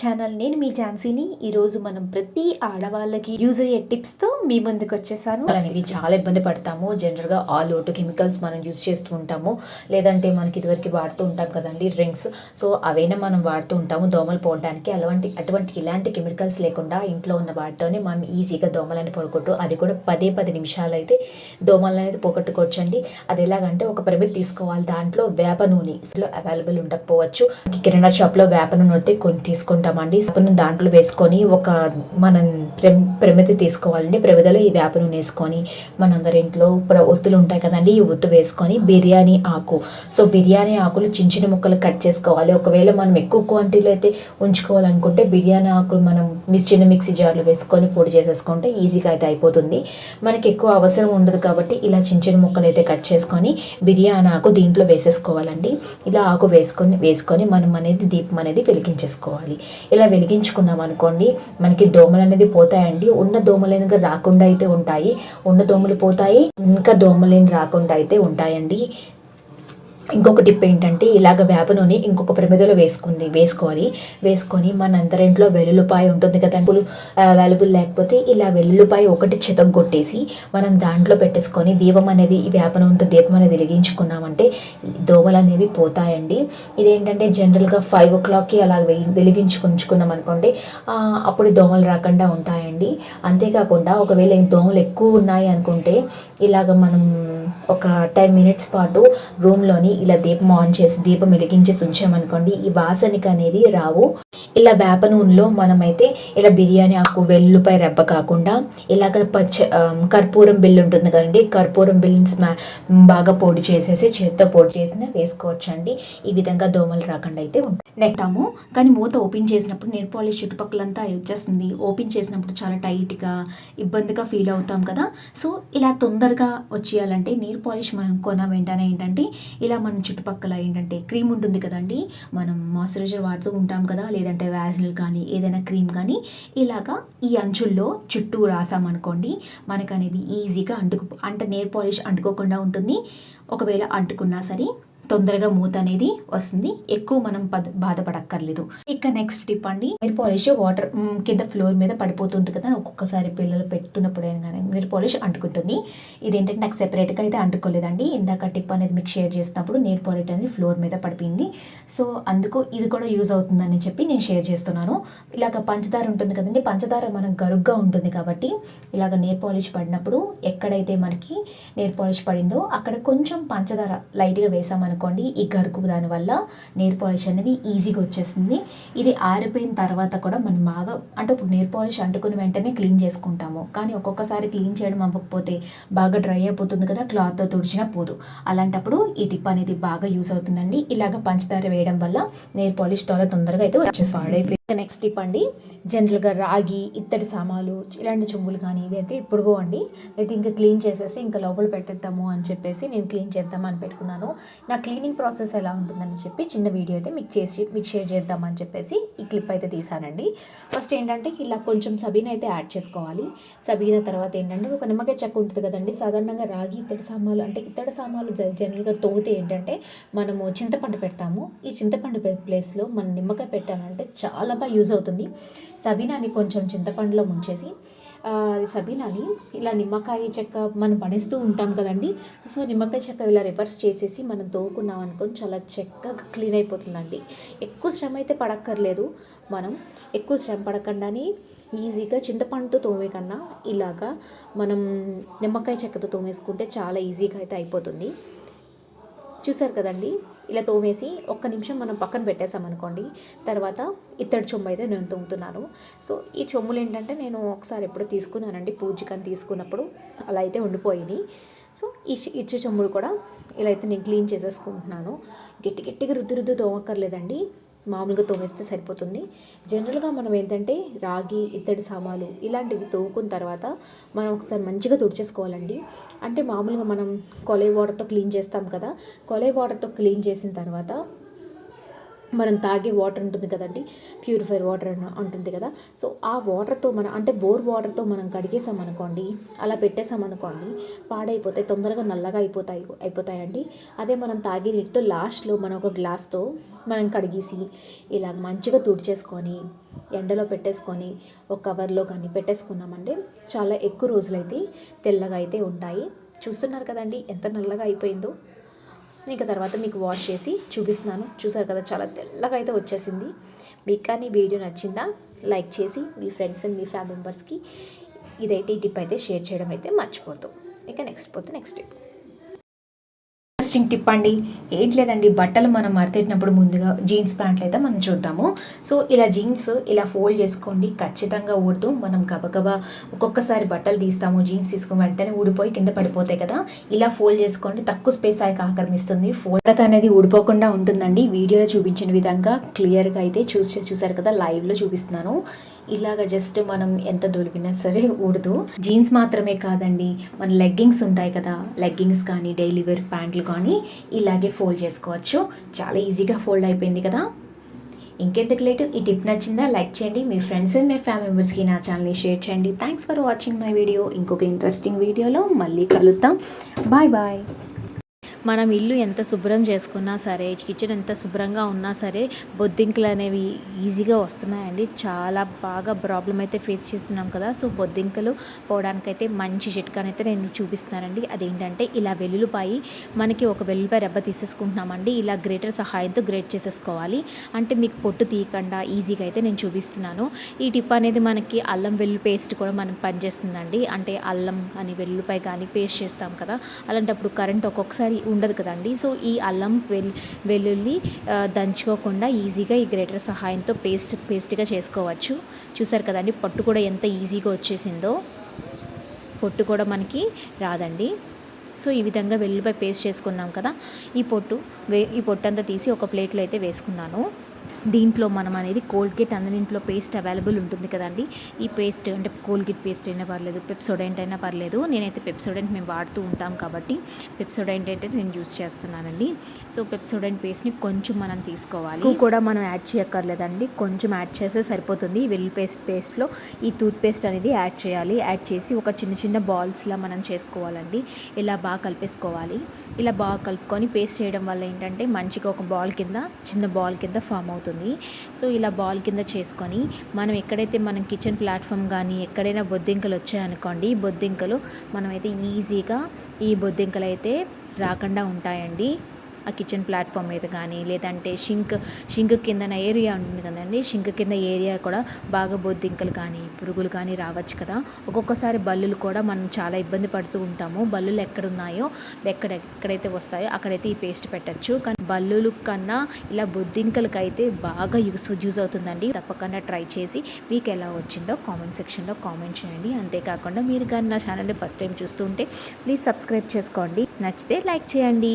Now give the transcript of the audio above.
Channel. నేను మీ ఝాన్సీని. ఈరోజు మనం ప్రతి ఆడవాళ్ళకి యూజ్ అయ్యే టిప్స్తో మీ ముందుకు వచ్చేసాను. ఇవి చాలా ఇబ్బంది పడతాము. జనరల్గా ఆల్ అవుట్ కెమికల్స్ మనం యూజ్ చేస్తూ ఉంటాము, లేదంటే మనకి ఇదివరకు వాడుతూ ఉంటాం కదండి డ్రింక్స్. సో అవైనా మనం వాడుతూ ఉంటాము దోమలు పోవడానికి. అటువంటి ఇలాంటి కెమికల్స్ లేకుండా ఇంట్లో ఉన్న వాటితోనే మనం ఈజీగా దోమలని పోగొట్టు, అది కూడా 10 నిమిషాలు అయితే దోమలు అనేది పోగొట్టుకోవచ్చండి. అది ఎలాగంటే ఒక పరిమితి తీసుకోవాలి. దాంట్లో వేప నూనె అవైలబుల్ ఉండకపోవచ్చు. కిరాణా షాప్లో వేప నూనె అయితే కొన్ని తీసుకుంటామండి. వేపను దాంట్లో వేసుకొని ఒక మనం ప్రమిది తీసుకోవాలండి. ప్రమిదలో ఈ వేప నూనె వేసుకొని మనందరి ఇంట్లో ఒత్తులు ఉంటాయి కదండి, ఈ ఒత్తు వేసుకొని బిర్యానీ ఆకు, సో బిర్యానీ ఆకులు చిన్న ముక్కలు కట్ చేసుకోవాలి. ఒకవేళ మనం ఎక్కువ క్వాంటిటీలో అయితే ఉంచుకోవాలనుకుంటే బిర్యానీ ఆకులు మనం చిన్న మిక్సీ జార్లో వేసుకొని పొడి చేసేసుకుంటే ఈజీగా అయితే అయిపోతుంది. మనకి ఎక్కువ అవసరం ఉండదు కాబట్టి ఇలా చిన్న ముక్కలు అయితే కట్ చేసుకొని బిర్యానీ ఆకు దీంట్లో వేసేసుకోవాలండి. ఇలా ఆకు వేసుకొని మనం అనేది దీపం అనేది వెలిగించేసుకోవాలి. ఇలా వెలిగించుకున్నాం అనుకోండి, మనకి దోమలు అనేది పోతాయండి. ఉన్న దోమలు రాకుండా అయితే ఉంటాయి, ఉన్న దోమలు పోతాయి, ఇంకా దోమలేని రాకుండా అయితే ఉంటాయండి. ఇంకొక టిప్ ఏంటంటే, ఇలాగ వేప నూనె ఇంకొక ప్రమిదలో వేసుకొని మన అందరింట్లో వెల్లుల్లిపాయ ఉంటుంది కదా, అవైలబుల్ లేకపోతే ఇలా వెల్లుల్లిపాయ ఒకటి చితగొట్టేసి మనం దాంట్లో పెట్టేసుకొని దీపం అనేది ఈ వేప నూనెతో దీపం అనేది వెలిగించుకున్నామంటే దోమలు అనేవి పోతాయండి. ఇదేంటంటే జనరల్గా 5 o'clockకి అలా వెలిగించుకుంచుకున్నాం అనుకోండి, అప్పుడు దోమలు రాకుండా ఉంటాయండి. అంతేకాకుండా ఒకవేళ దోమలు ఎక్కువ ఉన్నాయి అనుకుంటే ఇలాగ మనం ఒక 10 minutes పాటు రూమ్లోని ఇలా దీపం ఆన్ చేసి దీపం వెలిగించేసి ఉంచామనుకోండి, ఈ వాసనకి అనేది రావు. ఇలా వేప నూనెలో మనమైతే ఇలా బిర్యానీ ఆకు వెల్లుల్లిపాయ రెబ్బ కాకుండా ఇలాగ కర్పూరం బిల్లు ఉంటుంది కదండి, కర్పూరం బిల్లుని బాగా పొడి చేసేసి చేత్తో పొడి చేసిన వేసుకోవచ్చండి. ఈ విధంగా దోమలు రాకుండా అయితే ఉంటాయి. నెక్టాము కానీ మూత ఓపెన్ చేసినప్పుడు నెయిల్ పాలిష్ చుట్టుపక్కలంతా వచ్చేస్తుంది. ఓపెన్ చేసినప్పుడు చాలా టైట్గా ఇబ్బందిగా ఫీల్ అవుతాం కదా. సో ఇలా తొందరగా వచ్చేయాలంటే నెయిల్ పాలిష్ మనం కొన వెంటనే ఏంటంటే ఇలా మన చుట్టుపక్కల ఏంటంటే క్రీమ్ ఉంటుంది కదండి, మనం మాయిశ్చరైజర్ వాడుతూ ఉంటాం కదా, లేదంటే వ్యాజిల్ కానీ ఏదైనా క్రీమ్ కానీ ఇలాగా ఈ అంచుల్లో చుట్టూ రాసామనుకోండి, మనకు అనేది ఈజీగా అంటే నెయిల్ పాలిష్ అంటుకోకుండా ఉంటుంది. ఒకవేళ అంటుకున్నా సరే తొందరగా మూత అనేది వస్తుంది, ఎక్కువ మనం బాధపడక్కర్లేదు. ఇక నెక్స్ట్ టిప్ అండి, నెయిల్ పాలిష్ వాటర్ కింద ఫ్లోర్ మీద పడిపోతుంటుంది కదా, ఒక్కొక్కసారి పిల్లలు పెడుతున్నప్పుడు కానీ నెయిల్ పాలిష్ అంటుకుంటుంది. ఇదేంటంటే నాకు సెపరేట్గా అయితే అంటుకోలేదండి. ఇందాక టిప్ అనేది మీకు షేర్ చేసినప్పుడు నెయిల్ పాలిష్ అనేది ఫ్లోర్ మీద పడిపోయింది. సో అందుకు ఇది కూడా యూజ్ అవుతుందని చెప్పి నేను షేర్ చేస్తున్నాను. ఇలాగ పంచదార ఉంటుంది కదండి, పంచదార మనం గరుగ్గా ఉంటుంది కాబట్టి ఇలాగ నెయిల్ పాలిష్ పడినప్పుడు ఎక్కడైతే మనకి నెయిల్ పాలిష్ పడిందో అక్కడ కొంచెం పంచదార లైట్గా వేసామనుకోండి, ఈ గరుకు దానివల్ల నెయిల్ పాలిష్ అనేది ఈజీగా వచ్చేస్తుంది. ఇది ఆరిపోయిన తర్వాత కూడా మనం బాగా అంటే ఇప్పుడు నెయిల్ పాలిష్ అంటుకుని వెంటనే క్లీన్ చేసుకుంటాము, కానీ ఒక్కొక్కసారి క్లీన్ చేయడం అవ్వకపోతే బాగా డ్రై అయిపోతుంది కదా, క్లాత్తో తుడిచినా పోదు. అలాంటప్పుడు ఈ టిప్ అనేది బాగా యూస్ అవుతుందండి. ఇలాగ పంచదార వేయడం వల్ల నెయిల్ పాలిష్ చాలా తొందరగా అయితే వచ్చేసి. నెక్స్ట్ టిప్ అండి, జనరల్గా రాగి ఇత్తడి సామాలు ఇలాంటి చెంబులు కానీ ఇదైతే ఇప్పుడు అండి అయితే ఇంకా క్లీన్ చేసేసి ఇంకా లోపల పెట్టేద్దాము అని చెప్పేసి నేను క్లీన్ చేద్దామని పెట్టుకున్నాను. నా క్లీనింగ్ ప్రాసెస్ ఎలా ఉంటుందని చెప్పి చిన్న వీడియో అయితే మీకు షేర్ చేద్దామని చెప్పేసి ఈ క్లిప్ అయితే తీసానండి. ఫస్ట్ ఏంటంటే ఇలా కొంచెం సబీనా అయితే యాడ్ చేసుకోవాలి. సబీనా తర్వాత ఏంటంటే ఒక నిమ్మకాయ చెక్క ఉంటుంది కదండి, సాధారణంగా రాగి ఇత్తడి సామాలు జనరల్గా తోగితే ఏంటంటే మనము చింతపండు పెడతాము. ఈ చింతపండు ప్లేస్లో మనం నిమ్మకాయ పెట్టామంటే చాలా బాగా యూజ్ అవుతుంది. సబీనాని కొంచెం చింతపండులో ముంచేసి సబీనాని ఇలా నిమ్మకాయ చెక్క మనం పడేస్తూ ఉంటాం కదండి, సో నిమ్మకాయ చెక్క ఇలా రివర్స్ చేసేసి మనం తోకున్నాం అనుకొని చాలా చక్కగా క్లీన్ అయిపోతుందండి. ఎక్కువ శ్రమ అయితే పడక్కర్లేదు, మనం ఎక్కువ శ్రమ పడకుండానే ఈజీగా చింతపండుతో తోమే కన్నా ఇలాగా మనం నిమ్మకాయ చెక్కతో తోమేసుకుంటే చాలా ఈజీగా అయితే అయిపోతుంది. చూసారు కదండి, ఇలా తోమేసి ఒక్క నిమిషం మనం పక్కన పెట్టేసామనుకోండి, తర్వాత ఇత్తడి చెంబు అయితే నేను తోముతున్నాను. సో ఈ చెంబులు ఏంటంటే నేను ఒకసారి ఎప్పుడో తీసుకున్నానండి, పూజకని తీసుకున్నప్పుడు అలా అయితే ఉండిపోయింది. సో ఇచ్చే చెంబులు కూడా ఇలా అయితే నేను క్లీన్ చేసేసుకుంటున్నాను. గట్టిగా రుద్దు తోమక్కర్లేదండి, మామూలుగా తోమేస్తే సరిపోతుంది. జనరల్గా మనం ఏంటంటే రాగి ఇత్తడి సామాలు ఇలాంటివి తోముకున్న తర్వాత మనం ఒకసారి మంచిగా తుడిచేసుకోవాలండి. అంటే మామూలుగా మనం కొలై వాటర్తో క్లీన్ చేస్తాం కదా, కొలై వాటర్తో క్లీన్ చేసిన తర్వాత మనం తాగే వాటర్ ఉంటుంది కదండి, ప్యూరిఫైర్ వాటర్ ఉంటుంది కదా, సో ఆ వాటర్తో మనం అంటే బోర్ వాటర్తో మనం కడిగేసామనుకోండి, అలా పెట్టేసామనుకోండి, పాడైపోతాయి, తొందరగా నల్లగా అయిపోతాయండి. అదే మనం తాగే నీటితో లాస్ట్లో మనం ఒక గ్లాస్తో మనం కడిగేసి ఇలా మంచిగా తుడిచేసుకొని ఎండలో పెట్టేసుకొని ఒక కవర్లో కానీ పెట్టేసుకున్నామంటే చాలా ఎక్కువ రోజులైతే తెల్లగా అయితే ఉంటాయి. చూస్తున్నారు కదండి ఎంత నల్లగా అయిపోయిందో. ఇంకా తర్వాత మీకు వాష్ చేసి చూపిస్తున్నాను. చూసారు కదా చాలా తెల్లగా అయితే వచ్చేసింది. మీకు కానీ వీడియో నచ్చిందా లైక్ చేసి మీ ఫ్రెండ్స్ అండ్ మీ ఫ్యామిలీ మెంబర్స్కి ఈ టిప్ అయితే షేర్ చేయడం అయితే మర్చిపోతాం. ఇక నెక్స్ట్ టిప్. ఇంట్రెస్టింగ్ టిప్ అండి. ఏంటి లేదండి, బట్టలు మనం మడతెట్టినప్పుడు ముందుగా జీన్స్ ప్యాంట్లు అయితే మనం చూద్దాము. సో ఇలా జీన్స్ ఇలా ఫోల్డ్ చేసుకోండి, ఖచ్చితంగా ఊడుతూ మనం గబగబా ఒక్కొక్కసారి బట్టలు తీస్తాము, జీన్స్ తీసుకుని వెంటనే ఊడిపోయి కింద పడిపోతాయి కదా, ఇలా ఫోల్డ్ చేసుకోండి, తక్కువ స్పేస్ అయితే ఆక్రమిస్తుంది, ఫోల్డ్ అనేది ఊడిపోకుండా ఉంటుందండి. వీడియోలో చూపించిన విధంగా క్లియర్గా అయితే చూసారు కదా, లైవ్లో చూపిస్తున్నాను. ఇలాగ జస్ట్ మనం ఎంత దొరికినా సరే ఊడదు. జీన్స్ మాత్రమే కాదండి, మన లెగ్గింగ్స్ ఉంటాయి కదా, లెగ్గింగ్స్ కానీ డైలీ వేర్ ప్యాంట్లు కానీ ఇలాగే ఫోల్డ్ చేసుకోవచ్చు. చాలా ఈజీగా ఫోల్డ్ అయిపోయింది కదా. ఇంకెందుకు లేటు, ఈ టిప్ నచ్చిందా లైక్ చేయండి, మీ ఫ్రెండ్స్ అండ్ మీ ఫ్యామిలీ మెంబర్స్కి నా ఛానల్ని షేర్ చేయండి. Thanks for watching my video. ఇంకొక ఇంట్రెస్టింగ్ వీడియోలో మళ్ళీ కలుద్దాం. బాయ్. మనం ఇల్లు ఎంత శుభ్రం చేసుకున్నా సరే, కిచెన్ ఎంత శుభ్రంగా ఉన్నా సరే, బొద్దింకలు అనేవి ఈజీగా వస్తున్నాయండి. చాలా బాగా ప్రాబ్లం అయితే ఫేస్ చేస్తున్నాం కదా. సో బొద్దింకలు పోవడానికైతే మంచి చిట్కానైతే నేను చూపిస్తున్నానండి. అదేంటంటే ఇలా వెల్లుల్లిపాయి, మనకి ఒక వెల్లుల్లిపాయ రెబ్బ తీసేసుకుంటున్నామండి. ఇలా గ్రేటర్ సహాయంతో గ్రేట్ చేసేసుకోవాలి. అంటే మీకు పొట్టు తీయకుండా ఈజీగా అయితే నేను చూపిస్తున్నాను. ఈ టిప్ అనేది మనకి అల్లం వెల్లుల్లి పేస్ట్ కూడా మనం పనిచేస్తుందండి. అంటే అల్లం కానీ వెల్లుల్లిపాయ కానీ పేస్ట్ చేస్తాం కదా, అలాంటప్పుడు కరెంట్ ఒక్కొక్కసారి ఉండదు కదండి. సో ఈ అల్లం వెల్లుల్లి దంచుకోకుండా ఈజీగా ఈ గ్రేటర్ సహాయంతో పేస్ట్గా చేసుకోవచ్చు. చూసారు కదండి, పొట్టు కూడా ఎంత ఈజీగా వచ్చేసిందో, పొట్టు కూడా మనకి రాదండి. సో ఈ విధంగా వెల్లుల్లిపాయ పేస్ట్ చేసుకున్నాం కదా, ఈ పొట్టు అంతా తీసి ఒక ప్లేట్లో అయితే వేసుకున్నాను. దీంట్లో మనం అనేది కోల్గేట్ అన్నింటిలో పేస్ట్ అవైలబుల్ ఉంటుంది కదండి. ఈ పేస్ట్ అంటే కోల్గేట్ పేస్ట్ అయినా పర్లేదు, పెప్సోడెంట్ అయినా పర్లేదు. నేనైతే పెప్సోడెంట్ మేము వాడుతూ ఉంటాం కాబట్టి పెప్సోడెంట్ అయితే నేను యూజ్ చేస్తున్నానండి. సో పెప్సోడెంట్ పేస్ట్ని కొంచెం మనం తీసుకోవాలి, ఎక్కువ కూడా మనం యాడ్ చేయక్కర్లేదండి, కొంచెం యాడ్ చేస్తే సరిపోతుంది. వెల్లుల్లి పేస్ట్లో ఈ టూత్ పేస్ట్ అనేది యాడ్ చేయాలి. యాడ్ చేసి ఒక చిన్న బాల్స్లా మనం చేసుకోవాలండి. ఇలా బాగా కలిపేసుకోవాలి. ఇలా బాగా కలుపుకొని పేస్ట్ చేయడం వల్ల ఏంటంటే మంచిగా ఒక చిన్న బాల్ కింద ఫామ్ అవుతుంది. సో ఇలా బాల్ కింద చేసుకొని మనం ఎక్కడైతే మనం కిచెన్ ప్లాట్ఫామ్ కానీ ఎక్కడైనా బొద్దింకలు వచ్చాయనుకోండి, ఈ బొద్దింకలు మనమైతే ఈజీగా ఈ బొద్దింకలు అయితే రాకుండా ఉంటాయండి. ఆ కిచెన్ ప్లాట్ఫామ్ మీద కానీ లేదంటే షింక్ కింద ఏరియా ఉంటుంది కదండి, షింక్ కింద ఏరియా కూడా బాగా బొద్దింకలు కానీ పురుగులు కానీ రావచ్చు కదా. ఒక్కొక్కసారి బల్లులు కూడా మనం చాలా ఇబ్బంది పడుతూ ఉంటాము. బల్లులు ఎక్కడున్నాయో ఎక్కడైతే వస్తాయో అక్కడైతే ఈ పేస్ట్ పెట్టచ్చు. కానీ బల్లులు కన్నా ఇలా బొద్దింకలకి అయితే బాగా యూజ్ అవుతుందండి. తప్పకుండా ట్రై చేసి మీకు ఎలా వచ్చిందో కామెంట్ సెక్షన్లో కామెంట్ చేయండి. అంతేకాకుండా మీరు కానీ నా ఛానల్ని ఫస్ట్ టైం చూస్తుంటే ప్లీజ్ సబ్స్క్రైబ్ చేసుకోండి, నచ్చితే లైక్ చేయండి.